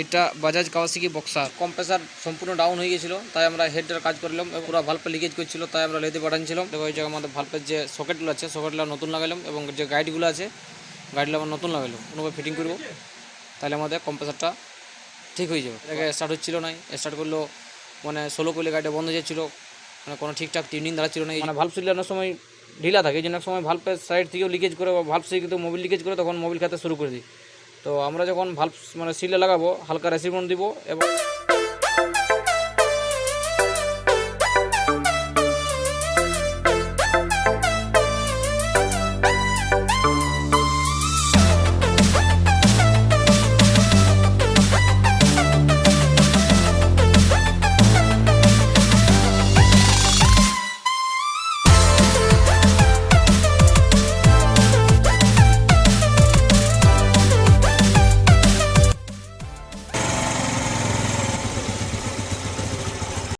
এটা Bajaj Kawasaki boxer. Compressor সম্পূর্ণ down হয়ে গিয়েছিল, তাই আমরা হেডের কাজ করলাম। পুরো ভাল্পে লিকেজ করছিল, তাই আমরা লেদে পাঠাচ্ছিলাম। ওই জায়গায় আমাদের ভাল্পের যে সকেটগুলো আছে, সকেটগুলো নতুন লাগালাম, এবং যে গাইডগুলো আছে গাইডগুলো আমরা নতুন লাগালাম। কোনোভাবে ফিটিং করবো, তাহলে আমাদের কম্প্রেসারটা ঠিক হয়ে যাবে। এটাকে স্টার্ট হচ্ছিল না, স্টার্ট করলো মানে স্লো করলে গাড়িটা বন্ধ হয়ে যাচ্ছিলো, মানে কোনো ঠিকঠাক টিউনিং দাঁড়াচ্ছিল না। মানে ভাল্ব সিলে অনেক সময় ঢিলা থাকে, এই জন্য এক সময় ভাল্বের সাইড থেকেও লিকেজ করে, বা ভাল্ব সিলে কিন্তু মোবিল লিকেজ করে, তখন মোবিল খেতে শুরু করে দিই। তো আমরা যখন ভাল্ব মানে সিলে লাগাবো, হালকা রেসিপন দিব এবং